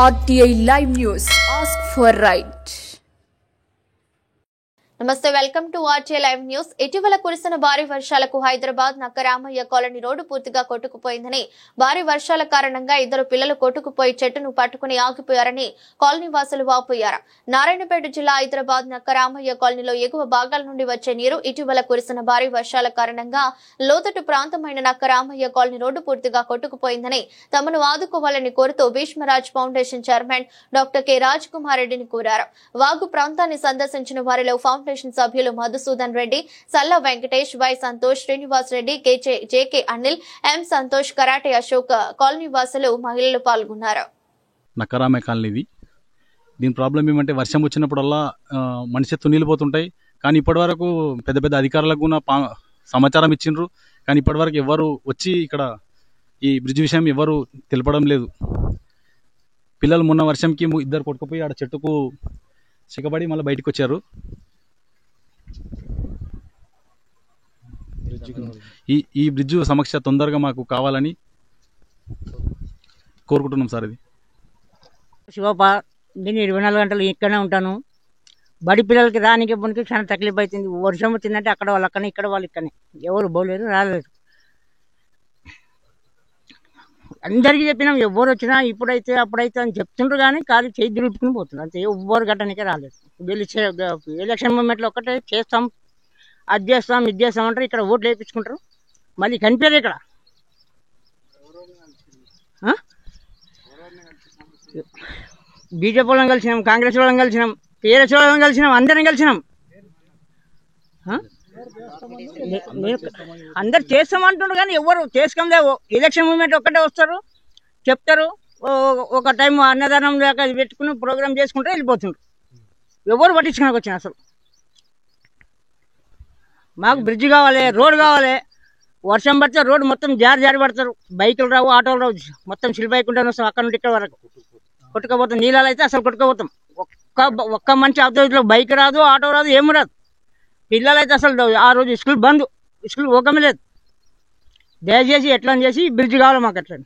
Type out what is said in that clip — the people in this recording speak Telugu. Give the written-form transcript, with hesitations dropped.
RTI Live News. Ask for right. నమస్తే, welcome to RTI live news. ఇటీవల కురిసిన భారీ వర్షాలకు హైదరాబాద్ నక్కరామయ్య కాలనీ రోడ్డు పూర్తిగా కొట్టుకుపోయిందని, భారీ వర్షాల కారణంగా ఇద్దరు పిల్లలు కొట్టుకుపోయి చెట్టును పట్టుకుని ఆగిపోయారని కాలనీ వాసులు వాపోయారు. నారాయణపేట జిల్లా హైదరాబాద్ నక్కరామయ్య కాలనీలో ఎగువ భాగాల నుండి వచ్చే నీరు ఇటీవల కురిసిన భారీ వర్షాల కారణంగా లోతట్టు ప్రాంతమైన నక్కరామయ్య కాలనీ రోడ్డు పూర్తిగా కొట్టుకుపోయిందని, తమను ఆదుకోవాలని కోరుతూ Bhishmaraj foundation chairman doctor K Raj Kumar రెడ్డిని కోరారు. వాగు ప్రాంతాన్ని సందర్శించిన వారిలో ఫౌండేషన్ సభ్యులు Madhusudan Reddy, Salla Venkatesh, Y Santosh, Srinivas Reddy, JK Anil, M Santosh, karate Ashok, colony వాసులు, మహిళలు పాల్గొన్నారు. నక్కరామయ్య కాలనీది. దీని ప్రాబ్లం ఏమంటే వర్షం వచ్చినప్పుడల్లా మనిషి తునిలిపోతుంటాయి. కానీ ఇప్పటి వరకు పెద్ద పెద్ద అధికారులకు కూడా సమాచారం ఇచ్చిండ్రు. కానీ ఇప్పటి వరకు ఎవరు వచ్చి ఇక్కడ ఈ బ్రిడ్జ్ విషయం ఎవరు తెలపడం లేదు. పిల్లలు మొన్న వర్షంకి ఇద్దరు కొట్టుకుపోయి ఆడ చెట్టుకు చిక్కబడి మళ్ళీ బయటకు వచ్చారు. ఈ బ్రిడ్జ్ సమస్య తొందరగా మాకు కావాలని కోరుకుంటున్నాం సార్. ఇది శివప్ప, నేను 24 గంటలు ఇక్కడనే ఉంటాను. బడి పిల్లలకి రానికి పొనికి చాలా తక్లీఫ్ అవుతుంది. వర్షం వచ్చిందంటే అక్కడ వాళ్ళు అక్కడనే, ఇక్కడ వాళ్ళు ఇక్కడనే, ఎవరు పోలేరు, రాలేదు. అందరికీ చెప్పినాం, ఎవరు వచ్చినా ఇప్పుడైతే అప్పుడైతే అని చెప్తుండ్రు, కానీ కాదు చేయి దులుపుకుని పోతున్నారు అంతే. ఎవ్వరు గట్టనికే రాలేదు. వీళ్ళు ఎలక్షన్ మూమెంట్లో ఒక్కటే చేస్తాం, అది చేస్తాం, ఇది చేస్తాం అంటారు. ఇక్కడ ఓట్లు వేయించుకుంటారు, మళ్ళీ కనిపించరు ఇక్కడ. బీజేపీ వాళ్ళని కలిసినాం, కాంగ్రెస్ వాళ్ళని కలిసినాం, టీఆర్ఎస్ వాళ్ళని కలిసినాం, అందరం కలిసినాం. అందరు చేస్తామంటుండ్రు కానీ ఎవరు చేసుకోలేవు. ఎలక్షన్ మూమెంట్ ఒక్కటే వస్తారు, చెప్తారు, ఒక టైం అన్నదానం లేక పెట్టుకుని ప్రోగ్రామ్ చేసుకుంటే వెళ్ళిపోతుండ్రు. ఎవరు పట్టించుకోడానికి వచ్చిన అసలు. మాకు బ్రిడ్జ్ కావాలి, రోడ్ కావాలి. వర్షం పడితే రోడ్డు మొత్తం జారి పడతారు. బైకులు రావు, ఆటోలు రావు, మొత్తం సిల్బైకుంటాను వస్తాం. అక్కడ నుండి ఇక్కడ వరకు కొట్టుకపోతాం. నీళ్ళలో అయితే అసలు కొట్టుకుపోతాం. ఒక్క మంచి అభివృద్ధిలో బైక్ రాదు, ఆటో రాదు, ఏమి రాదు. పిల్లలైతే అసలు ఆ రోజు స్కూల్ బంద్, స్కూల్ ఓకమే లేదు. దయచేసి ఎట్లా చేసి బ్రిడ్జ్ కావాలి మాకు. ఎట్లా